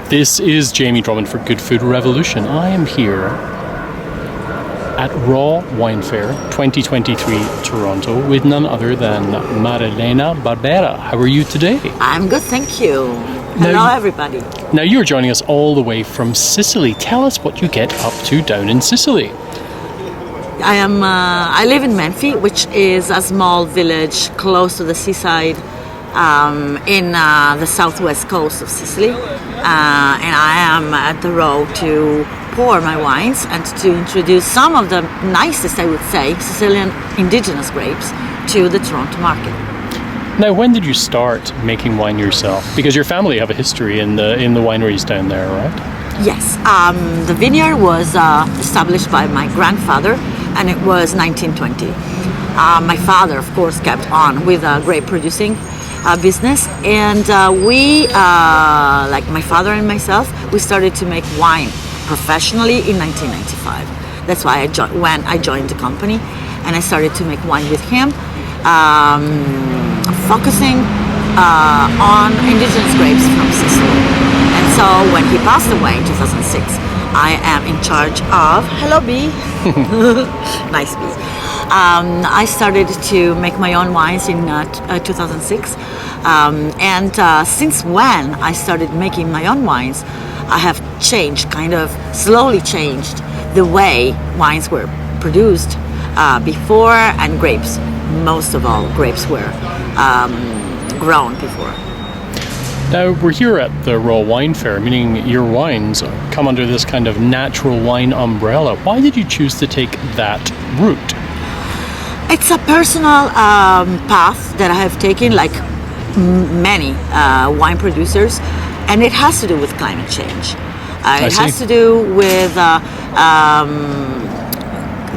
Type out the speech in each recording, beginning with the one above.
This is Jamie Drummond for Good Food Revolution. I am here at Raw Wine Fair 2023 Toronto with none other than Marilena Barbera. How are you today? I'm good, thank you. Hello, everybody. Now you're joining us all the way from Sicily. Tell us what you get up to down in Sicily. I live in Menfi, which is a small village close to the seaside in the southwest coast of Sicily. And I am at the row to pour my wines and to introduce some of the nicest, I would say, Sicilian indigenous grapes to the Toronto market. Now, when did you start making wine yourself? Because your family have a history in the wineries down there, right? Yes, the vineyard was established by my grandfather, and it was 1920. My father, of course, kept on with grape producing business, and we, like my father and myself, we started to make wine professionally in 1995. That's why when I joined the company, and I started to make wine with him, focusing on indigenous grapes from Sicily. And so when he passed away in 2006, I am in charge of, hello bee, nice bee. I started to make my own wines in 2006, and since when I started making my own wines, I have changed, kind of slowly changed the way wines were produced before, and grapes, most of all, grapes were grown before. Now, we're here at the Raw Wine Fair, meaning your wines come under this kind of natural wine umbrella. Why did you choose to take that route? It's a personal path that I have taken, like many wine producers, and it has to do with climate change. It has to do with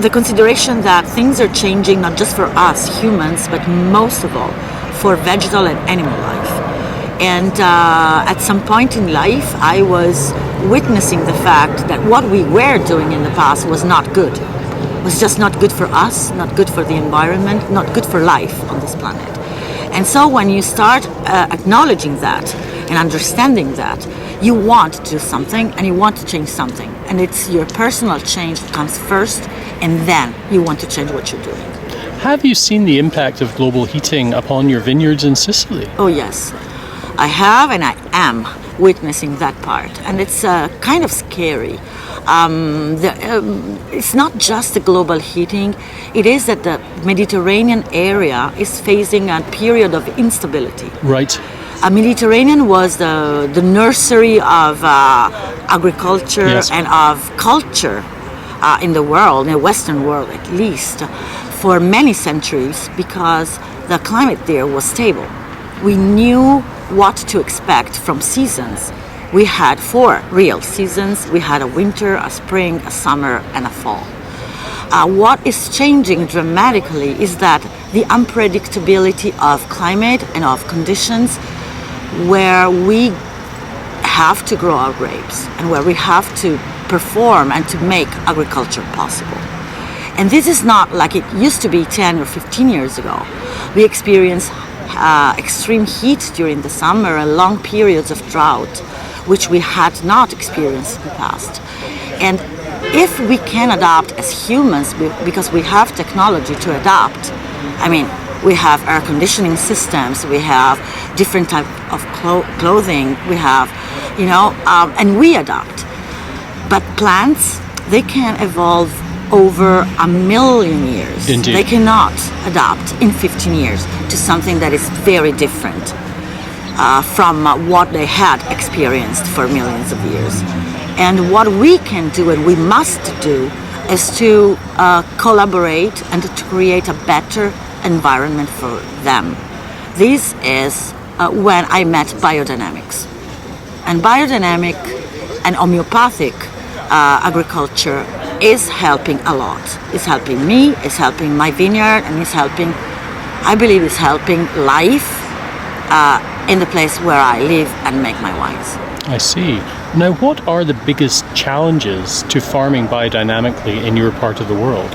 the consideration that things are changing, not just for us humans, but most of all for vegetal and animal life. And at some point in life, I was witnessing the fact that what we were doing in the past was not good. It was just not good for us, not good for the environment, not good for life on this planet. And so when you start acknowledging that and understanding that, you want to do something and you want to change something. And it's your personal change that comes first, and then you want to change what you're doing. Have you seen the impact of global heating upon your vineyards in Sicily? Oh yes, I have, and I am witnessing that part, and it's kind of scary. It's not just the global heating, it is that the Mediterranean area is facing a period of instability. Right. Mediterranean was the nursery of agriculture, yes, and of culture in the world, in the Western world at least, for many centuries, because the climate there was stable. We knew what to expect from seasons. We had 4 real seasons. We had a winter, a spring, a summer, and a fall. What is changing dramatically is that the unpredictability of climate and of conditions, where we have to grow our grapes and where we have to perform and to make agriculture possible. And this is not like it used to be 10 or 15 years ago. We experience extreme heat during the summer and long periods of drought, which we had not experienced in the past. And if we can adapt as humans, because we have technology to adapt, I mean, we have air conditioning systems, we have different type of clothing, we have, and we adapt. But plants, they can evolve over 1 million years. Indeed. They cannot adapt in 15 years to something that is very different from what they had experienced for millions of years. And what we can do and we must do is to collaborate and to create a better environment for them. This is when I met biodynamics. And biodynamic and homeopathic agriculture is helping a lot. It's helping me, it's helping my vineyard, and I believe it's helping life in the place where I live and make my wines. I see. Now, what are the biggest challenges to farming biodynamically in your part of the world?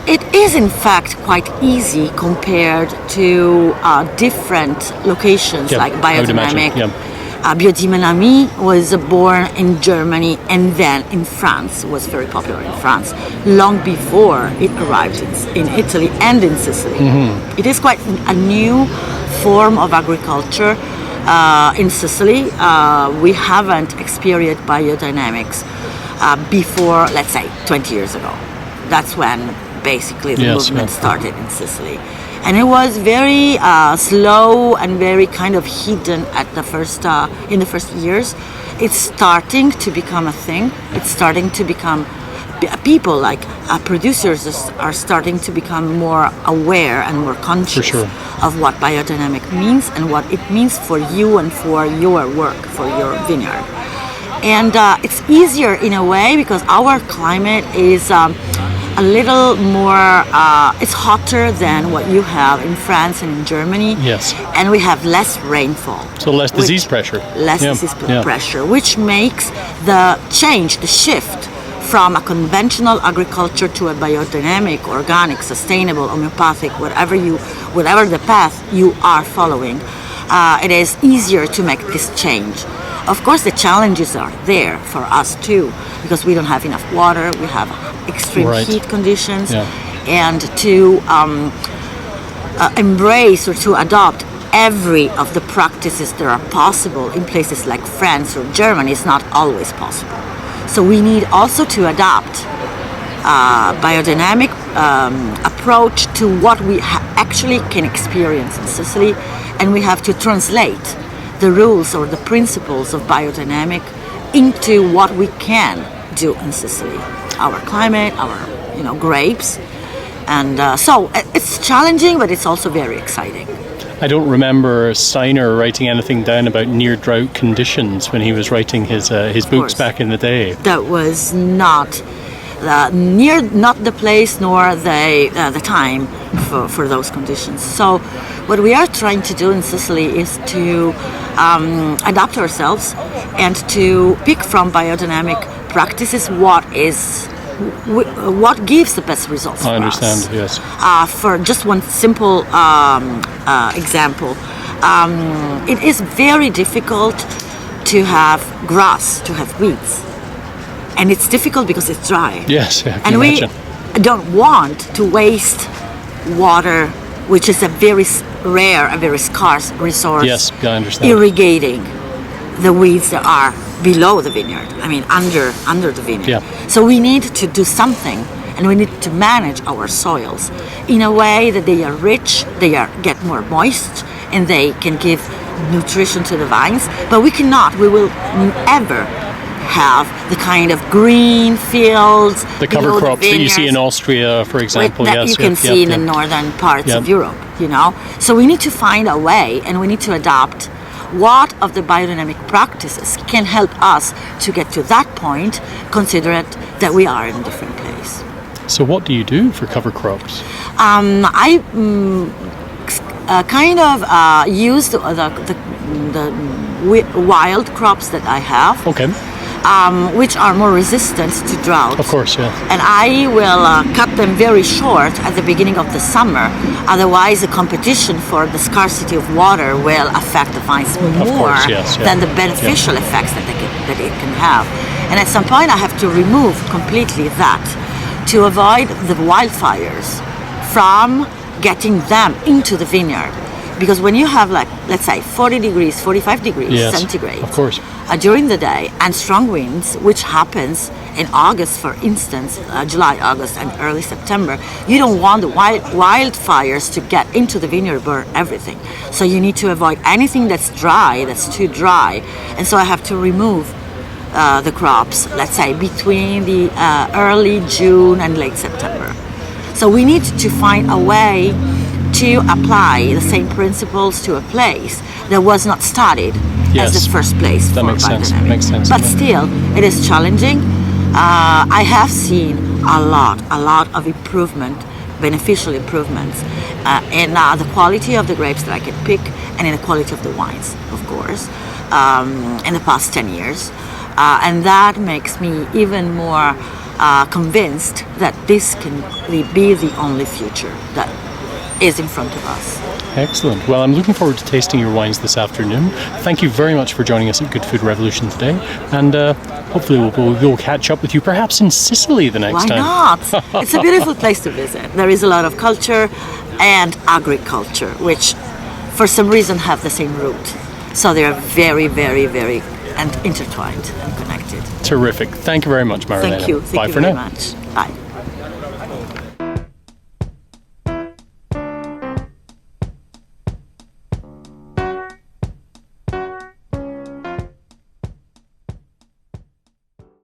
It is in fact quite easy compared to different locations like biodynamic. biodynamically was born in Germany and then in France. It was very popular in France long before it arrived in Italy and in Sicily. It is quite a new form of agriculture. In Sicily, we haven't experienced biodynamics before, let's say, 20 years ago. That's when basically the movement started in Sicily. And it was very slow and very kind of hidden at the first in the first years. It's starting to become a thing. It's starting to become people like producers are starting to become more aware and more conscious of what biodynamic means and what it means for you and for your work, for your vineyard. And it's easier in a way because our climate is a little more, it's hotter than what you have in France and in Germany. Yes. And we have less rainfall. So less disease pressure. Less disease pressure, which makes the change, the shift from a conventional agriculture to a biodynamic, organic, sustainable, homeopathic, whatever the path you are following, it is easier to make this change. Of course, the challenges are there for us too, because we don't have enough water, we have extreme heat conditions, and to embrace or to adopt every of the practices that are possible in places like France or Germany is not always possible. So we need also to adapt biodynamic approach to what we actually can experience in Sicily, and we have to translate the rules or the principles of biodynamic into what we can do in Sicily, our climate, our grapes, and so it's challenging, but it's also very exciting. I don't remember Steiner writing anything down about near drought conditions when he was writing his books back in the day. That was not not the place nor the time for those conditions. So what we are trying to do in Sicily is to adapt ourselves and to pick from biodynamic practices what gives the best results. I understand. Yes. For just one simple example, it is very difficult to have grass, to have weeds. And it's difficult because it's dry. Yes, I can and imagine. We don't want to waste water, which is a very rare, a very scarce resource. Yes, I understand. Irrigating the weeds that are below the vineyard. I mean, under the vineyard. Yeah. So we need to do something, and we need to manage our soils in a way that they are rich, get more moist, and they can give nutrition to the vines. But we will never have the kind of green fields, the cover crops that you see in Austria, for example. That you can see in the northern parts of Europe. So we need to find a way, and we need to adapt what of the biodynamic practices can help us to get to that point, consider that we are in a different place. So what do you do for cover crops? I kind of use the wild crops that I have. Okay. Which are more resistant to drought. Of course, yeah. And I will cut them very short at the beginning of the summer. Otherwise, the competition for the scarcity of water will affect the vines more than the beneficial effects that it can have. And at some point, I have to remove completely that to avoid the wildfires from getting them into the vineyard. Because when you have, like, let's say 40 degrees, 45 degrees centigrade, of course, during the day, and strong winds, which happens in August, for instance, July, August, and early September, you don't want the wildfires to get into the vineyard, burn everything. So you need to avoid anything that's dry, that's too dry. And so I have to remove the crops, let's say, between the early June and late September. So we need to find a way to apply the same principles to a place that was not studied as the first place for biodynamic. Makes sense. But still, it is challenging. I have seen a lot of improvement, beneficial improvements in the quality of the grapes that I can pick and in the quality of the wines, of course, in the past 10 years. And that makes me even more convinced that this can be the only future, that is in front of us. Excellent. Well, I'm looking forward to tasting your wines this afternoon. Thank you very much for joining us at Good Food Revolution today. And hopefully we'll catch up with you perhaps in Sicily the next Why time. not? It's a beautiful place to visit. There is a lot of culture and agriculture, which for some reason have the same root. So they are very, very, very and intertwined and connected. Terrific. Thank you very much, Marilena. Thank you. Thank Bye you for very now. much. Bye.